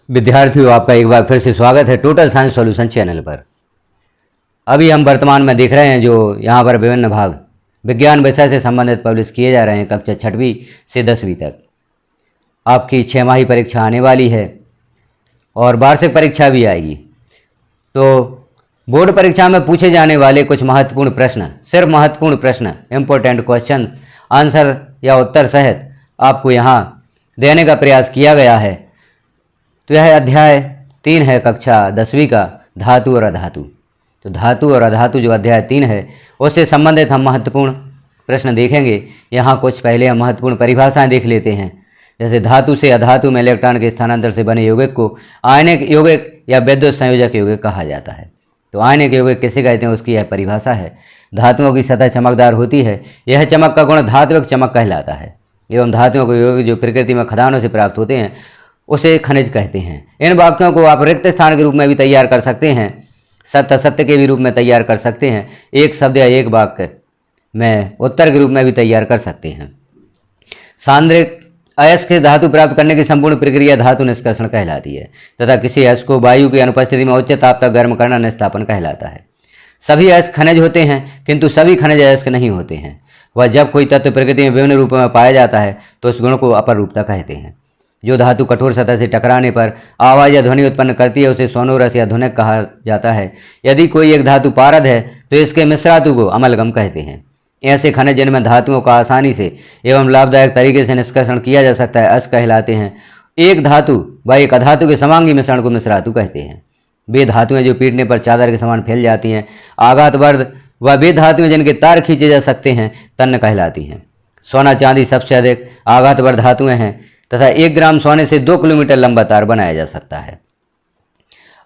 विद्यार्थियों, आपका एक बार फिर से स्वागत है टोटल साइंस सॉल्यूशन चैनल पर। अभी हम वर्तमान में देख रहे हैं जो यहाँ पर विभिन्न भाग विज्ञान विषय से संबंधित पब्लिश किए जा रहे हैं कक्षा 6वीं से 10वीं तक। आपकी 6 माही परीक्षा आने वाली है और वार्षिक परीक्षा भी आएगी। तो बोर्ड परीक्षा में पूछे जाने वाले कुछ महत्वपूर्ण प्रश्न, सिर्फ महत्वपूर्ण प्रश्न, इम्पोर्टेंट क्वेश्चन आंसर या उत्तर सहित आपको यहाँ देने का प्रयास किया गया है। तो यह अध्याय 3 है कक्षा 10वीं का, धातु और अधातु। तो धातु और अधातु जो अध्याय 3 है उससे संबंधित हम महत्वपूर्ण प्रश्न देखेंगे। यहाँ कुछ पहले हम महत्वपूर्ण परिभाषाएं देख लेते हैं। जैसे धातु से अधातु में इलेक्ट्रॉन के स्थानांतर से बने यौगिक को आयनिक यौगिक या विद्युत संयोजक यौगिक कहा जाता है। तो आयनिक यौगिक किसे कहते हैं उसकी यह परिभाषा है। धातुओं की सतह चमकदार होती है, यह चमक का गुण धात्विक चमक कहलाता है। एवं धातुओं के यौगिक जो प्रकृति में खदानों से प्राप्त होते हैं उसे खनिज कहते हैं। इन वाक्यों को आप रिक्त स्थान के रूप में भी तैयार कर सकते हैं, सत्य असत्य के भी रूप में तैयार कर सकते हैं, एक शब्द या एक वाक्य में उत्तर के रूप में भी तैयार कर सकते हैं। सांद्रिक अयस्क से धातु प्राप्त करने की संपूर्ण प्रक्रिया धातु निष्कर्षण कहलाती है तथा किसी अयस्क को वायु की अनुपस्थिति में उच्च ताप तक गर्म करना निस्तापन कहलाता है। सभी अयस्क खनिज होते हैं किंतु सभी खनिज अयस्क नहीं होते हैं। वह जब कोई तत्व प्रकृति में विभिन्न रूपों में पाया जाता है तो उस गुण को अपर रूपता कहते हैं। जो धातु कठोर सतह से टकराने पर आवाज या ध्वनि उत्पन्न करती है उसे सोनोरस या ध्वनिक कहा जाता है। यदि कोई एक धातु पारद है तो इसके मिश्रातु को अमलगम कहते हैं। ऐसे खनिज जिनमें धातुओं का आसानी से एवं लाभदायक तरीके से निष्कर्षण किया जा सकता है अयस्क कहलाते हैं। एक धातु व एक अधातु के समांगी मिश्रण को मिश्रातु कहते हैं। वे धातुएं जो पीटने पर चादर के समान फैल जाती हैं आघातवर्ध व वे धातुएं जिनके तार खींचे जा सकते हैं तन्न कहलाती हैं। सोना चांदी सबसे अधिक आघातवर्ध धातुएं हैं तथा 1 ग्राम सोने से 2 किलोमीटर लंबा तार बनाया जा सकता है।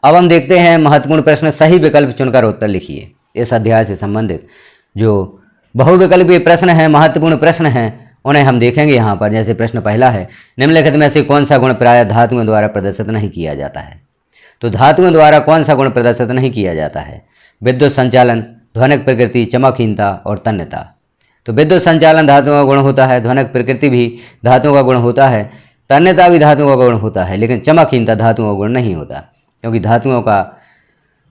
अब हम देखते हैं महत्वपूर्ण प्रश्न, सही विकल्प चुनकर उत्तर लिखिए। इस अध्याय से संबंधित जो बहुविकल्पीय प्रश्न हैं, महत्वपूर्ण प्रश्न हैं, उन्हें हम देखेंगे यहाँ पर। जैसे प्रश्न पहला है, निम्नलिखित में से कौन सा गुण प्रायः धातुओं द्वारा प्रदर्शित नहीं किया जाता है। तो धातुओं द्वारा कौन सा गुण प्रदर्शित नहीं किया जाता है? विद्युत संचालन, ध्वनिक प्रकृति, चमकहीनता और तन्यता। तो विद्युत संचालन धातुओं का गुण होता है, ध्वनिक प्रकृति भी धातुओं का गुण होता है, तन्यता भी धातुओं का गुण होता है, लेकिन चमकहीनता धातुओं का गुण नहीं होता, क्योंकि धातुओं का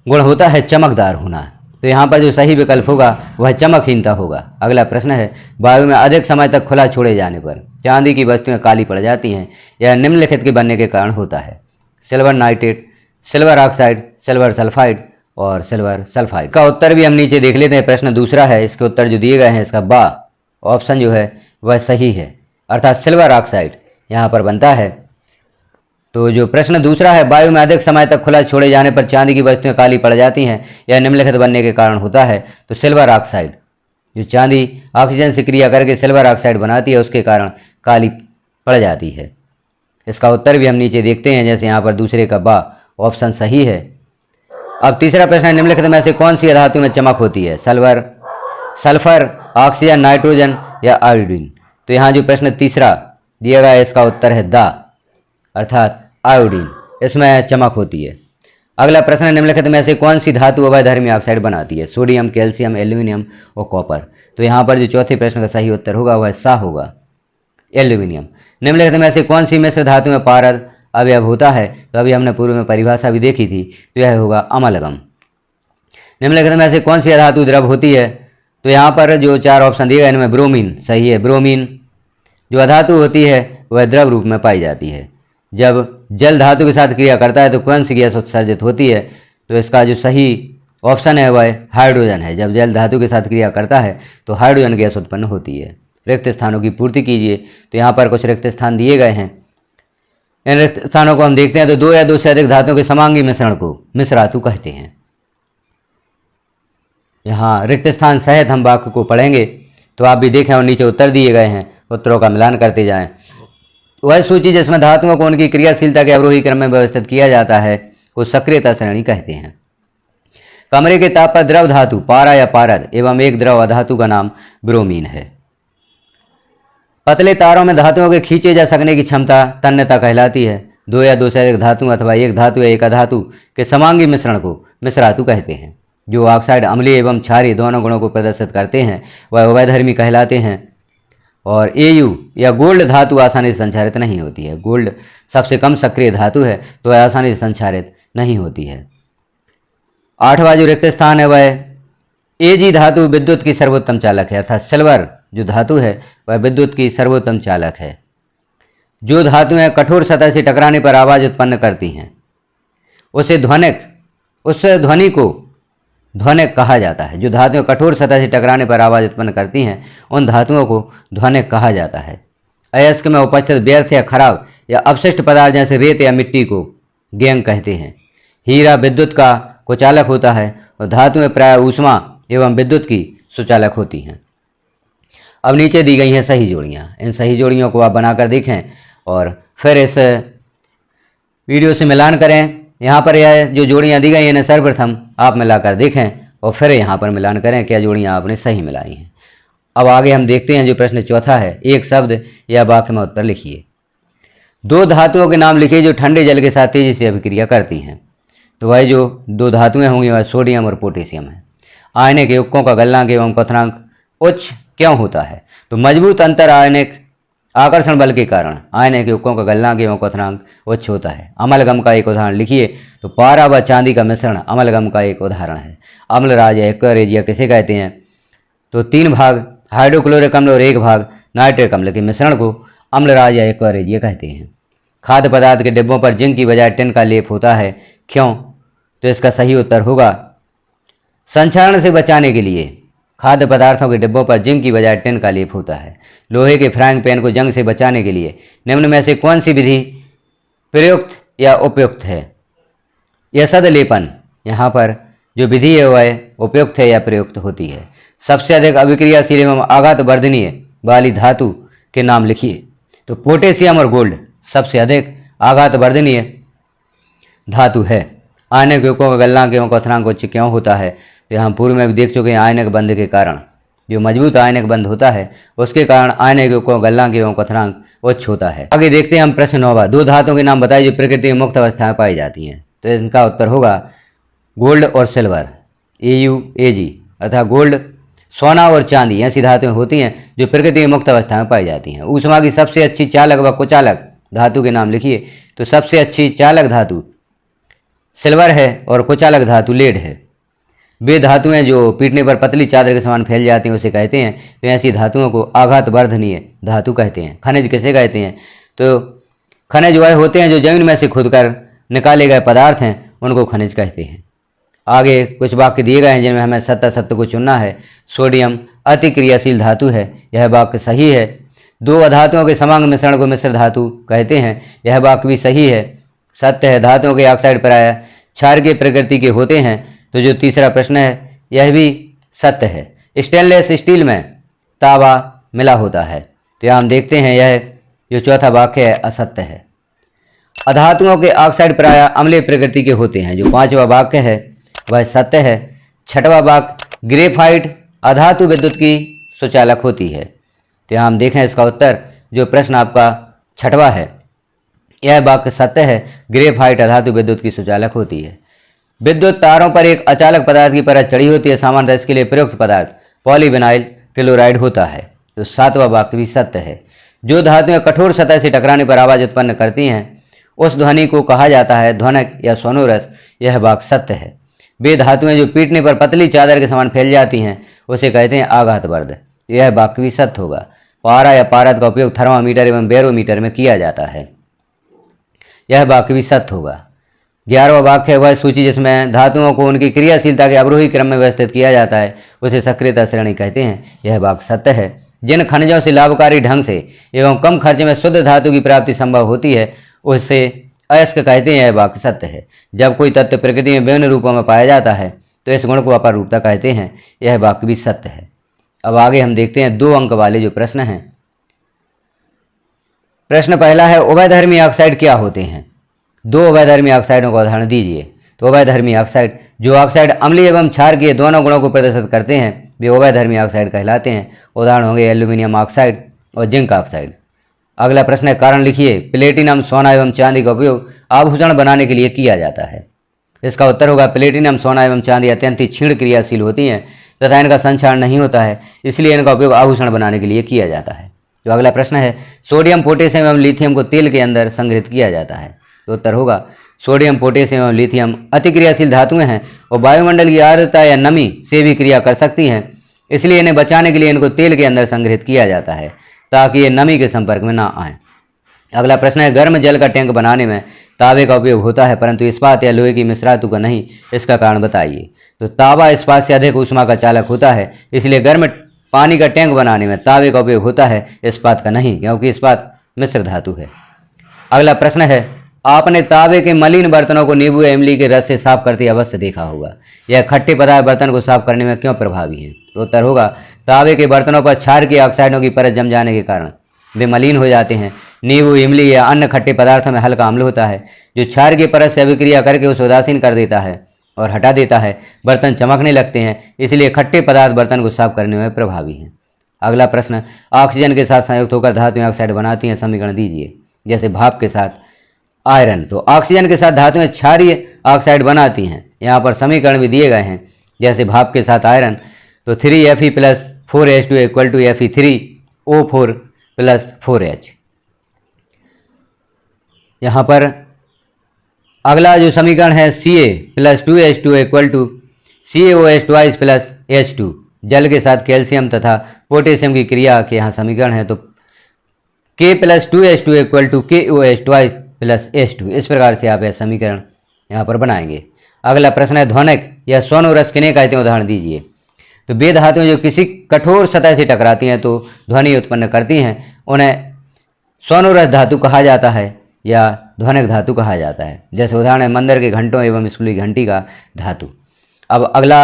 गुण होता है चमकदार होना। तो यहाँ पर जो सही विकल्प होगा वह चमकहीनता होगा। अगला प्रश्न है, वायु में अधिक समय तक खुला छोड़े जाने पर चांदी की वस्तुएं काली पड़ जाती हैं। यह निम्नलिखित के बनने के कारण होता है। Silver nitrate, silver oxide, silver sulphide और सिल्वर सल्फाइड। का उत्तर भी हम नीचे देख लेते हैं। प्रश्न दूसरा है, इसके उत्तर जो दिए गए हैं इसका बा ऑप्शन जो है वह सही है, अर्थात सिल्वर ऑक्साइड यहाँ पर बनता है। तो जो प्रश्न दूसरा है, वायु में अधिक समय तक खुला छोड़े जाने पर चांदी की वस्तुएं काली पड़ जाती हैं, यह निम्नलिखित बनने के कारण होता है। तो सिल्वर ऑक्साइड, जो चांदी ऑक्सीजन से क्रिया करके सिल्वर ऑक्साइड बनाती है उसके कारण काली पड़ जाती है। इसका उत्तर भी हम नीचे देखते हैं। जैसे यहाँ पर दूसरे का बा ऑप्शन सही है। अब तीसरा प्रश्न है, निम्नलिखित में से कौन सी धातु में चमक होती है? सल्फर, सल्फर, ऑक्सीजन, नाइट्रोजन या आयोडीन। तो यहाँ जो प्रश्न तीसरा दिया गया है इसका उत्तर है दा, अर्थात आयोडीन, इसमें चमक होती है। अगला प्रश्न है, निम्नलिखित में से कौन सी धातु अवैधर्मी ऑक्साइड बनाती है? सोडियम, कैल्शियम, एल्यूमिनियम और कॉपर। तो यहाँ पर जो चौथे प्रश्न का सही उत्तर होगा वह सा होगा, एल्यूमिनियम। निम्नलिखित में से कौन सी मिश्र धातु में पारद अवयव होता है? तो अभी हमने पूर्व में परिभाषा भी देखी थी, तो यह होगा अमलगम। निम्नलिखित में से कौन सी अधातु द्रव होती है? तो यहाँ पर जो 4 ऑप्शन दिए गए इनमें ब्रोमीन सही है। ब्रोमीन जो अधातु होती है वह द्रव रूप में पाई जाती है। जब जल धातु के साथ क्रिया करता है तो कौन सी गैस उत्सर्जित होती है? तो इसका जो सही ऑप्शन है वह हाइड्रोजन है। जब जल धातु के साथ क्रिया करता है तो हाइड्रोजन गैस उत्पन्न होती है। रिक्त स्थानों की पूर्ति कीजिए। तो यहाँ पर कुछ रिक्त स्थान दिए गए हैं, इन रिक्त स्थानों को हम देखते हैं। तो 2 या 2 से अधिक धातुओं के समांगी मिश्रण को मिश्रातु कहते हैं। यहाँ रिक्त स्थान सहित हम वाक्य को पढ़ेंगे, तो आप भी देखें और नीचे उत्तर दिए गए हैं, उत्तरों का मिलान करते जाएं। वह सूची जिसमें धातुओं को उनकी क्रियाशीलता के अवरोही क्रम में व्यवस्थित किया जाता है को सक्रियता श्रेणी कहते हैं। कमरे के ताप पर द्रव धातु पारा या पारद एवं एक द्रव अधातु का नाम ब्रोमीन है। पतले तारों में धातुओं के खींचे जा सकने की क्षमता तन्यता कहलाती है। 2 या 2 से अधिक धातु अथवा एक धातु या एक अधातु के समांगी मिश्रण को मिश्रातु कहते हैं। जो ऑक्साइड अम्लीय एवं क्षारीय दोनों गुणों को प्रदर्शित करते हैं वह उभयधर्मी कहलाते हैं। और Au या गोल्ड धातु आसानी से संक्षारित नहीं होती है। गोल्ड सबसे कम सक्रिय धातु है तो वह आसानी से संक्षारित नहीं होती है। 8वां जो रिक्त स्थान है वह Ag धातु विद्युत की सर्वोत्तम चालक है, अर्थात सिल्वर जो धातु है वह विद्युत की सर्वोत्तम चालक है। जो धातुएं कठोर सतह से टकराने पर आवाज़ उत्पन्न करती हैं उस ध्वनि को ध्वनिक कहा जाता है। जो धातुएं कठोर सतह से टकराने पर आवाज़ उत्पन्न करती हैं उन धातुओं को ध्वनिक कहा जाता है। अयस्क में उपस्थित व्यर्थ या खराब या अपशिष्ट पदार्थ जैसे रेत या मिट्टी को गैंग कहते हैं। हीरा विद्युत का कुचालक होता है और धातुएं प्राय ऊष्मा एवं विद्युत की सुचालक होती हैं। अब नीचे दी गई हैं सही जोड़ियाँ। इन सही जोड़ियों को आप बनाकर देखें और फिर इस वीडियो से मिलान करें। यहाँ पर यह जो जोड़ियाँ दी गई हैं इन्हें सर्वप्रथम आप मिलाकर देखें और फिर यहाँ पर मिलान करें क्या जोड़ियाँ आपने सही मिलाई हैं। अब आगे हम देखते हैं जो प्रश्न चौथा है, एक शब्द या वाक्य में उत्तर लिखिए। दो धातुओं के नाम लिखिए जो ठंडे जल के साथ तेजी से अभिक्रिया करती हैं। तो वह जो दो धातुएं होंगी वह सोडियम और पोटेशियम है। आयनिक युग्कों का गलनांक एवं क्वथनांक उच्च क्यों होता है? तो मजबूत अंतर आयनिक आकर्षण बल के कारण आयनिक युग्कों का गलनांक एवं क्वथनांक उच्च होता है। अम्लगम का एक उदाहरण लिखिए। तो पारा व चांदी का मिश्रण अम्लगम का एक उदाहरण है। अम्लराज या एक्वारेजिया किसे कहते हैं? तो 3 भाग हाइड्रोक्लोरिक अम्ल और 1 भाग नाइट्रिक अम्ल के मिश्रण को अम्लराज या एक्वारेजिया कहते हैं। खाद्य पदार्थ के डिब्बों पर जिंक की बजाय टिन का लेप होता है, क्यों? तो इसका सही उत्तर होगा संक्षारण से बचाने के लिए खाद्य पदार्थों के डिब्बों पर जिंक की बजाय टिन का लेप होता है। लोहे के फ्राइंग पैन को जंग से बचाने के लिए निम्न में से कौन सी विधि प्रयुक्त या उपयुक्त है? यह सदलेपन यहाँ पर जो विधि है वह उपयुक्त है या प्रयुक्त होती है। सबसे अधिक अभिक्रियाशील एवं आघात वर्धनीय वाली धातु के नाम लिखिए। तो पोटेशियम और गोल्ड सबसे अधिक आघात वर्धनीय धातु है। आयनिक युग्कों का गलनांक एवं क्वथनांक उच्च क्यों होता है? तो यहाँ पूर्व में भी देख चुके हैं आयनिक बंध के कारण, जो मजबूत आयनिक बंध होता है उसके कारण आयनिक युग्कों का गलनांक एवं क्वथनांक उच्च होता है। आगे देखते हैं हम प्रश्न 9वां। दो धातुओं के नाम बताइए जो प्रकृति में मुक्त अवस्था में पाई जाती हैं। तो इनका उत्तर होगा गोल्ड और सिल्वर, AuAg, अर्थात गोल्ड सोना और चांदी ऐसी धातुएं होती हैं जो प्रकृति में मुक्त अवस्था में पाई जाती हैं। ऊष्मा की सबसे अच्छी चालक व कुचालक धातु के नाम लिखिए। तो सबसे अच्छी चालक धातु सिल्वर है और कुचालक धातु लेड है। वे धातुएं जो पीटने पर पतली चादर के समान फैल जाती हैं उसे कहते हैं। तो ऐसी धातुओं को आघात वर्धनीय धातु कहते हैं। खनिज किसे कहते हैं? तो खनिज वह होते हैं जो जमीन में से खुदकर निकाले गए पदार्थ हैं, उनको खनिज कहते हैं। आगे कुछ वाक्य दिए गए हैं जिनमें हमें सत्य को चुनना है। सोडियम अति क्रियाशील धातु है, यह वाक्य सही है। दो अधातुओं के समांग मिश्रण को मिश्र धातु कहते हैं, यह वाक्य भी सही है, सत्य है। धातुओं के ऑक्साइड प्रायः क्षारीय प्रकृति के होते हैं। तो जो तीसरा प्रश्न है यह भी सत्य है। स्टेनलेस स्टील में तांबा मिला होता है। तो यहाँ हम देखते हैं यह जो चौथा वाक्य है असत्य है। अधातुओं के ऑक्साइड प्रायः अम्लीय प्रकृति के होते हैं। जो 5वां वाक्य है वह सत्य है। 6वां वाक्य ग्रेफाइट अधातु विद्युत की सुचालक होती है। तो यहाँ हम देखें इसका उत्तर जो प्रश्न आपका 6वां है यह वाक्य सत्य है। ग्रेफाइट अधातु विद्युत की सुचालक होती है। विद्युत तारों पर एक अचालक पदार्थ की परत चढ़ी होती है। सामान्यतः इसके लिए प्रयुक्त पदार्थ पॉलीविनाइल क्लोराइड होता है। तो 7वां वाक्य भी सत्य है। जो धातुएं कठोर सतह से टकराने पर आवाज़ उत्पन्न करती हैं उस ध्वनि को कहा जाता है ध्वनिक या सोनोरस, यह वाक्य सत्य है। वे धातुएं जो पीटने पर पतली चादर के समान फैल जाती हैं उसे कहते हैं आघातवर्ध, यह वाक्य भी सत्य होगा। पारा या पारद का उपयोग थर्मामीटर एवं बैरोमीटर में किया जाता है, यह वाक्य भी सत्य होगा। 11वां वाक्य है वह सूची जिसमें धातुओं को उनकी क्रियाशीलता के अवरोही क्रम में व्यवस्थित किया जाता है उसे सक्रियता श्रेणी कहते हैं, यह वाक्य सत्य है। जिन खनिजों से लाभकारी ढंग से एवं कम खर्च में शुद्ध धातु की प्राप्ति संभव होती है उसे अयस्क कहते हैं, यह वाक्य सत्य है। जब कोई तत्व प्रकृति में विभिन्न रूपों में पाया जाता है तो इस गुण को अपर रूपता कहते हैं, यह वाक्य भी सत्य है। अब आगे हम देखते हैं 2 अंक वाले जो प्रश्न हैं। प्रश्न पहला है उभयधर्मी ऑक्साइड क्या होते हैं? 2 उभयधर्मी ऑक्साइडों का उदाहरण दीजिए। तो उभयधर्मी ऑक्साइड जो ऑक्साइड अम्लीय एवं क्षारकीय दोनों गुणों को प्रदर्शित करते हैं वे उभयधर्मी ऑक्साइड कहलाते हैं। उदाहरण होंगे एल्यूमिनियम ऑक्साइड और जिंक ऑक्साइड। अगला प्रश्न है कारण लिखिए। प्लेटिनम सोना एवं चांदी का उपयोग आभूषण बनाने के लिए किया जाता है। इसका उत्तर होगा प्लेटिनम सोना एवं चांदी अत्यंत ही क्षीण क्रियाशील होती हैं तथा इनका संक्षारण नहीं होता है, इसलिए इनका उपयोग आभूषण बनाने के लिए किया जाता है। तो अगला प्रश्न है सोडियम पोटेशियम एवं लिथियम को तेल के अंदर संग्रहित किया जाता है। तो उत्तर होगा सोडियम पोटेशियम एवं लिथियम अतिक्रियाशील धातुएं हैं और वायुमंडल की आर्द्रता या नमी से भी क्रिया कर सकती हैं, इसलिए इन्हें बचाने के लिए इनको तेल के अंदर संग्रहित किया जाता है ताकि ये नमी के संपर्क में ना आए। अगला प्रश्न है गर्म जल का टैंक बनाने में तांबे का उपयोग होता है परंतु इस्पात या लोहे की मिश्रातु का नहीं, इसका कारण बताइए। तो तांबा इस्पात से अधिक ऊष्मा का चालक होता है, इसलिए गर्म पानी का टैंक बनाने में तांबे का उपयोग होता है, इस्पात का नहीं, क्योंकि इस्पात मिश्र धातु है। अगला प्रश्न है आपने तांबे के मलिन बर्तनों को नींबू या इमली के रस से साफ करते अवश्य देखा होगा। यह खट्टे पदार्थ बर्तन को साफ करने में क्यों प्रभावी हैं? तो उत्तर होगा तांबे के बर्तनों पर क्षार की ऑक्साइडों की परत जम जाने के कारण वे मलिन हो जाते हैं। नींबू इमली या अन्य खट्टे पदार्थों में हल्का अम्ल होता है जो क्षार की परत से अभिक्रिया करके उसे उदासीन कर देता है और हटा देता है। बर्तन चमकने लगते हैं, इसलिए खट्टे पदार्थ बर्तन को साफ करने में प्रभावी हैं। अगला प्रश्न ऑक्सीजन के साथ संयुक्त होकर धातुएं ऑक्साइड बनाती हैं, समीकरण दीजिए। जैसे भाप के साथ आयरन, तो ऑक्सीजन के साथ धातुएं क्षारीय ऑक्साइड बनाती हैं। यहाँ पर समीकरण भी दिए गए हैं। जैसे भाप के साथ आयरन तो 3Fe + 4H2 = Fe3O4 + 4H। यहाँ पर अगला जो समीकरण है Ca + 2H2 = CaOH + H2, जल के साथ कैल्शियम तथा पोटेशियम की क्रिया के यहाँ समीकरण है। तो K + 2H2 = KOH + H2। इस प्रकार से आप यह समीकरण यहाँ पर बनाएंगे। अगला प्रश्न है ध्वनिक या सोनो रस किन्हें कहते हैं, उदाहरण दीजिए। तो वे धातुएं जो किसी कठोर सतह से टकराती हैं तो ध्वनि उत्पन्न करती हैं, उन्हें सोनोरस धातु कहा जाता है या ध्वनिक धातु कहा जाता है। जैसे उदाहरण है मंदिर के घंटों एवं स्कूल की घंटी का धातु। अब अगला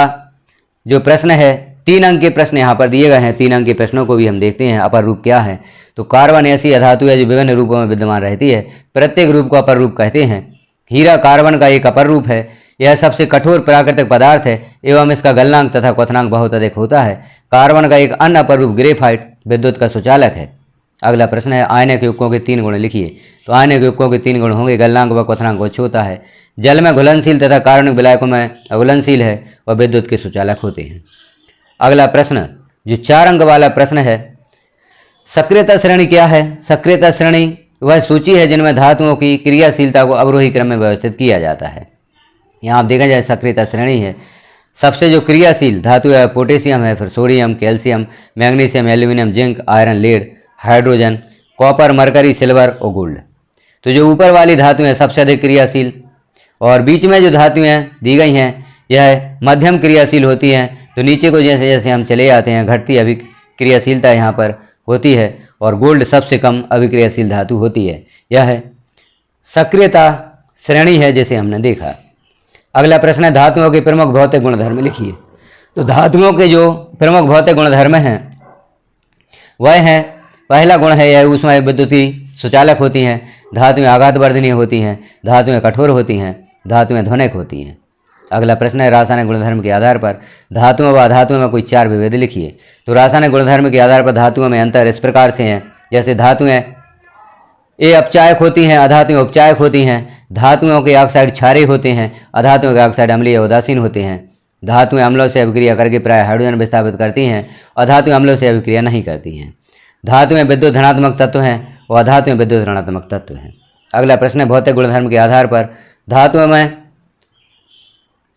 जो प्रश्न है 3 अंक के प्रश्न यहाँ पर दिए गए हैं। 3 अंक के प्रश्नों को भी हम देखते हैं। अपर रूप क्या है? तो कार्बन ऐसी धातु है जो विभिन्न रूपों में विद्यमान रहती है, प्रत्येक रूप को अपर रूप कहते हैं। हीरा कार्बन का एक अपर रूप है। यह सबसे कठोर प्राकृतिक पदार्थ है एवं इसका गलनांक तथा क्वथनांक बहुत अधिक होता है। कार्बन का एक अन्य अपर रूप ग्रेफाइट विद्युत का सुचालक है। अगला प्रश्न है आयनिक युग्कों के 3 गुण लिखिए। तो आयनिक युग्कों के 3 गुण होंगे, गलनांक व क्वथनांक उच्च होता है, जल में घुलनशील तथा कार्बनिक विलायकों में अघुलनशील है और विद्युत के सुचालक होते हैं। अगला प्रश्न जो 4 अंक वाला प्रश्न है सक्रियता श्रेणी क्या है? सक्रियता श्रेणी वह सूची है जिनमें धातुओं की क्रियाशीलता को अवरोही क्रम में व्यवस्थित किया जाता है। यहाँ आप देखा जाए सक्रियता श्रेणी है, सबसे जो क्रियाशील धातु है पोटेशियम है, फिर sodium, calcium, magnesium, aluminium, zinc, iron, lead, hydrogen, copper, mercury, silver और गोल्ड। तो जो ऊपर वाली धातु है सबसे अधिक क्रियाशील और बीच में जो धातुएं दी गई हैं यह मध्यम क्रियाशील होती हैं। तो नीचे को जैसे जैसे हम चले जाते हैं घटती अभिक्रियाशीलता यहाँ पर होती है और गोल्ड सबसे कम अभिक्रियाशील धातु होती है। यह सक्रियता श्रेणी है जैसे हमने देखा। अगला प्रश्न है धातुओं के प्रमुख भौतिक गुणधर्म लिखिए। तो धातुओं के जो प्रमुख भौतिक गुणधर्म हैं वह हैं, पहला गुण है यह ऊष्मा विद्युतीय सुचालक होती हैं, धातुएं आघातवर्धनीय होती हैं, धातुएं कठोर होती हैं, धातुएं ध्वनिक होती हैं। अगला प्रश्न है रासायनिक गुणधर्म के आधार पर धातुओं व अधातुओं में कोई 4 विभेद लिखिए। तो रासायनिक गुणधर्म के आधार पर धातुओं में अंतर इस प्रकार से हैं, जैसे धातुएं ये अपचायक होती हैं, अधातुएं उपचायक होती हैं, धातुओं के ऑक्साइड क्षारीय होते हैं, अधातुओं के ऑक्साइड अम्लीय उदासीन होते हैं, धातुएं अम्लों से अभिक्रिया करके प्राय हाइड्रोजन विस्थापित करती हैं, अधातुएं अम्लों से अभिक्रिया नहीं करती हैं, धातुएं विद्युत धनात्मक तत्व हैं और अधातुएं विद्युत ऋणात्मक तत्व हैं। अगला प्रश्न है भौतिक गुणधर्म के आधार पर धातुओं में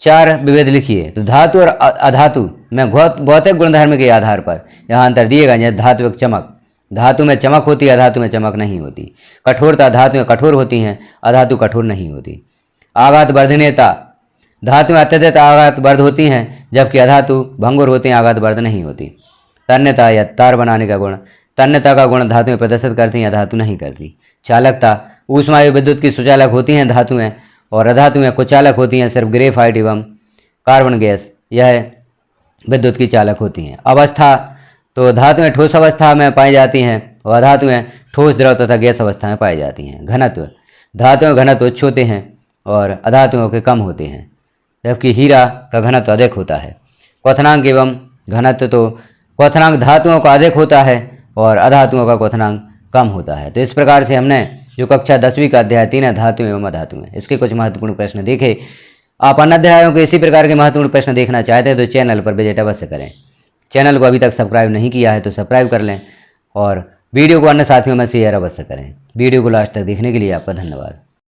4 विभेद लिखिए। तो धातु और अधातु में भौतिक गुणधर्म के आधार पर यहाँ अंतर दिए गए। जैसे धातुविक चमक, धातु में चमक होती है, अधातु में चमक नहीं होती। कठोरता, धातुएं कठोर होती हैं, अधातु कठोर नहीं होती। आघात वर्धनीयता, धातुएं अत्यधिक आघातवर्ध होती हैं जबकि अधातु भंगुर होती हैं, आघातवर्ध नहीं होती। तन्यता या तार बनाने का गुण, तन्यता का गुण धातुएं प्रदर्शित करती हैं, धातु नहीं करती। चालकता, ऊष्मा एवं विद्युत की सुचालक होती हैं धातुएं और अधातुएं कुचालक होती हैं, सिर्फ ग्रेफाइट एवं कार्बन गैस यह विद्युत की चालक होती हैं। अवस्था, तो धातुएं ठोस अवस्था में पाई जाती हैं और अधातुएं ठोस, द्रव तथा गैस अवस्था में पाई जाती हैं। घनत्व, धातुएं घनत्व उच्च होते हैं और अधातुओं के कम होते हैं, जबकि हीरा का घनत्व अधिक होता है। क्वथनांक एवं घनत्व, तो क्वथनांक धातुओं का अधिक होता है और अधातुओं का क्वथनांक कम होता है। तो इस प्रकार से हमने जो कक्षा 10वीं का अध्याय 3 है धातुएं एवं अधातुएं, इसके कुछ महत्वपूर्ण प्रश्न देखे। आप अन्य अध्यायों के इसी प्रकार के महत्वपूर्ण प्रश्न देखना चाहते हैं तो चैनल पर विजिट अवश्य करें। चैनल को अभी तक सब्सक्राइब नहीं किया है तो सब्सक्राइब कर लें और वीडियो को अन्य साथियों में शेयर अवश्य करें। वीडियो को लास्ट तक देखने के लिए आपका धन्यवाद।